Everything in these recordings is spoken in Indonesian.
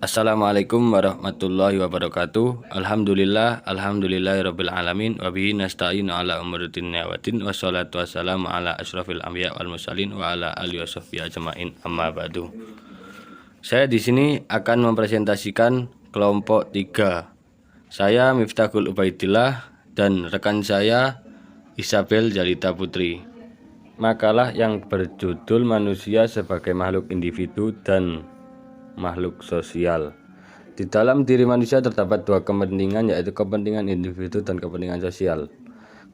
Assalamualaikum warahmatullahi wabarakatuh. Alhamdulillahirabbil alamin wa bihi nasta'inu ala umuri dunya waddin wassalatu wassalamu ala asyrafil anbiya wal mursalin wa ala alihi washabbihi ajmain. Amma ba'du. Saya di sini akan mempresentasikan kelompok 3. Saya Miftahul Ubaidillah dan rekan saya Isabel Jalita Putri. Makalah yang berjudul Manusia sebagai makhluk individu dan makhluk sosial. Di dalam diri manusia terdapat dua kepentingan, yaitu kepentingan individu dan kepentingan sosial.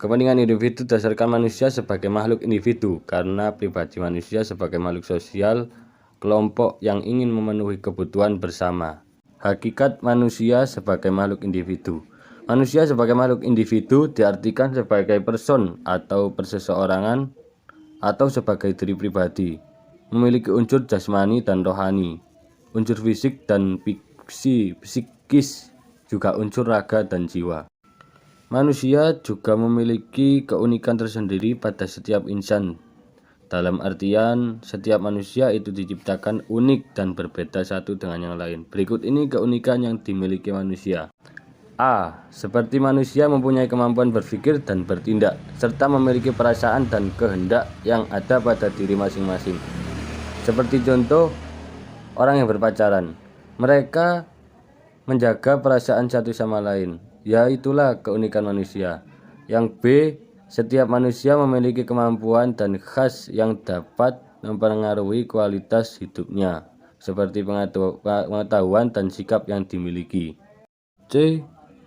Kepentingan individu dasarkan manusia sebagai makhluk individu karena pribadi manusia sebagai makhluk sosial, kelompok yang ingin memenuhi kebutuhan bersama. Hakikat manusia sebagai makhluk individu. Manusia sebagai makhluk individu diartikan sebagai person atau perseseorangan atau sebagai diri pribadi, memiliki unsur jasmani dan rohani, unsur fisik dan psikis, juga unsur raga dan jiwa. Manusia juga memiliki keunikan tersendiri pada setiap insan. Dalam artian, setiap manusia itu diciptakan unik dan berbeda satu dengan yang lain. Berikut ini keunikan yang dimiliki manusia. A. Seperti manusia mempunyai kemampuan berpikir dan bertindak, serta memiliki perasaan dan kehendak yang ada pada diri masing-masing. Seperti contoh, orang yang berpacaran, mereka menjaga perasaan satu sama lain. Ya, itulah keunikan manusia. Yang B, setiap manusia memiliki kemampuan dan khas yang dapat mempengaruhi kualitas hidupnya, seperti pengetahuan dan sikap yang dimiliki. C,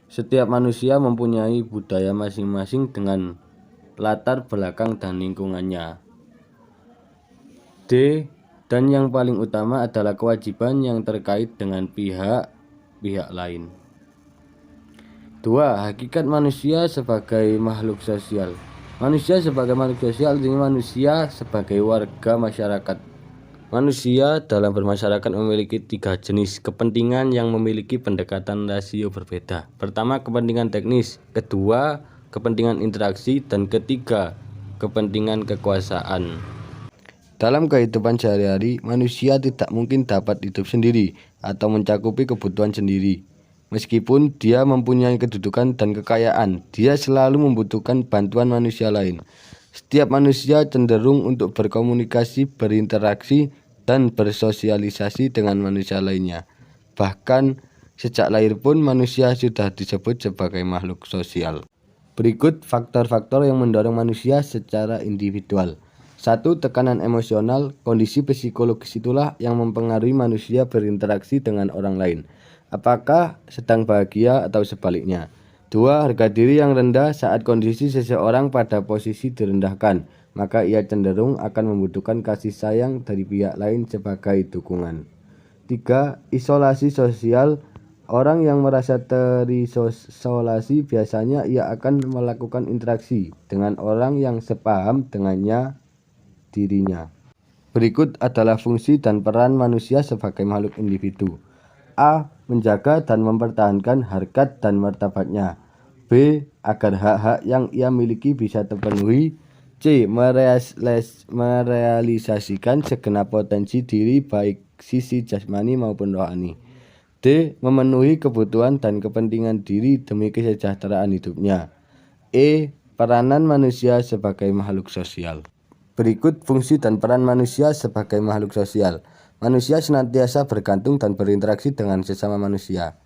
setiap manusia mempunyai budaya masing-masing dengan latar belakang dan lingkungannya. D, dan yang paling utama adalah kewajiban yang terkait dengan pihak lain. 2. Hakikat manusia sebagai makhluk sosial. Manusia sebagai makhluk sosial ini manusia sebagai warga masyarakat. Manusia dalam bermasyarakat memiliki 3 jenis kepentingan yang memiliki pendekatan rasio berbeda. Pertama, kepentingan teknis. Kedua, kepentingan interaksi. Dan ketiga, kepentingan kekuasaan. Dalam kehidupan sehari-hari, manusia tidak mungkin dapat hidup sendiri atau mencakupi kebutuhan sendiri. Meskipun dia mempunyai kedudukan dan kekayaan, dia selalu membutuhkan bantuan manusia lain. Setiap manusia cenderung untuk berkomunikasi, berinteraksi, dan bersosialisasi dengan manusia lainnya. Bahkan sejak lahir pun manusia sudah disebut sebagai makhluk sosial. Berikut faktor-faktor yang mendorong manusia secara individual. 1. Tekanan emosional. Kondisi psikologis itulah yang mempengaruhi manusia berinteraksi dengan orang lain, apakah sedang bahagia atau sebaliknya. 2. Harga diri yang rendah. Saat kondisi seseorang pada posisi direndahkan, maka ia cenderung akan membutuhkan kasih sayang dari pihak lain sebagai dukungan. 3. Isolasi sosial. Orang yang merasa terisolasi biasanya ia akan melakukan interaksi dengan orang yang sepaham dengannya dirinya. Berikut adalah fungsi dan peran manusia sebagai makhluk individu. A. Menjaga dan mempertahankan harkat dan martabatnya. B. Agar hak-hak yang ia miliki bisa terpenuhi. C. Merealisasikan segenap potensi diri baik sisi jasmani maupun rohani. D. Memenuhi kebutuhan dan kepentingan diri demi kesejahteraan hidupnya. E. Peranan manusia sebagai makhluk sosial. Berikut fungsi dan peran manusia sebagai makhluk sosial. Manusia senantiasa bergantung dan berinteraksi dengan sesama manusia.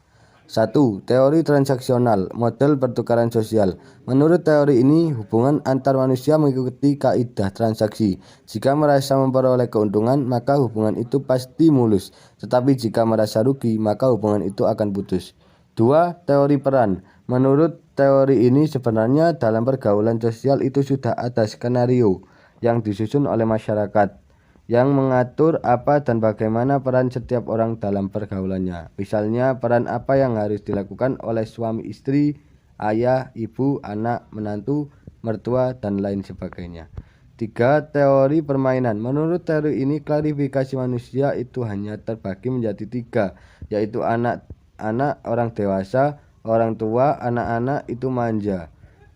1. Teori transaksional, model pertukaran sosial. Menurut teori ini, hubungan antar manusia mengikuti kaidah transaksi. Jika merasa memperoleh keuntungan, maka hubungan itu pasti mulus. Tetapi jika merasa rugi, maka hubungan itu akan putus. 2. Teori peran. Menurut teori ini, sebenarnya dalam pergaulan sosial itu sudah ada skenario yang disusun oleh masyarakat yang mengatur apa dan bagaimana peran setiap orang dalam pergaulannya. Misalnya, peran apa yang harus dilakukan oleh suami istri, ayah, ibu, anak, menantu, mertua, dan lain sebagainya. 3. Teori permainan. Menurut teori ini, klasifikasi manusia itu hanya terbagi menjadi 3, yaitu anak-anak, orang dewasa, orang tua, anak-anak itu manja,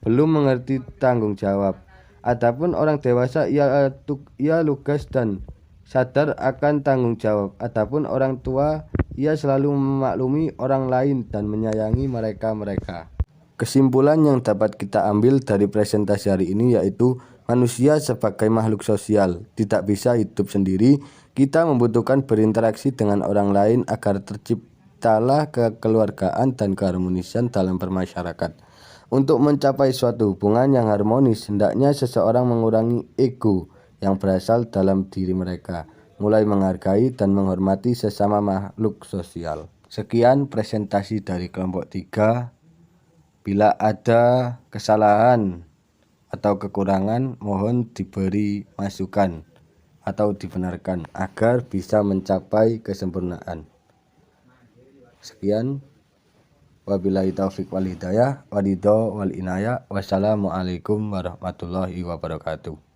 belum mengerti tanggung jawab. Adapun orang dewasa ia lugas dan sadar akan tanggung jawab. Adapun orang tua Ia selalu memaklumi orang lain dan menyayangi mereka-mereka. Kesimpulan yang dapat kita ambil dari presentasi hari ini yaitu manusia sebagai makhluk sosial tidak bisa hidup sendiri. Kita membutuhkan berinteraksi dengan orang lain agar terciptalah kekeluargaan dan keharmonisan dalam bermasyarakat. Untuk mencapai suatu hubungan yang harmonis, hendaknya seseorang mengurangi ego yang berasal dalam diri mereka, mulai menghargai dan menghormati sesama makhluk sosial. Sekian presentasi dari kelompok 3. Bila ada kesalahan atau kekurangan, mohon diberi masukan atau dibenarkan agar bisa mencapai kesempurnaan. Sekian. Wabillahi taufiq wal hidayah, waridho wal inayah. Wassalamualaikum warahmatullahi wabarakatuh.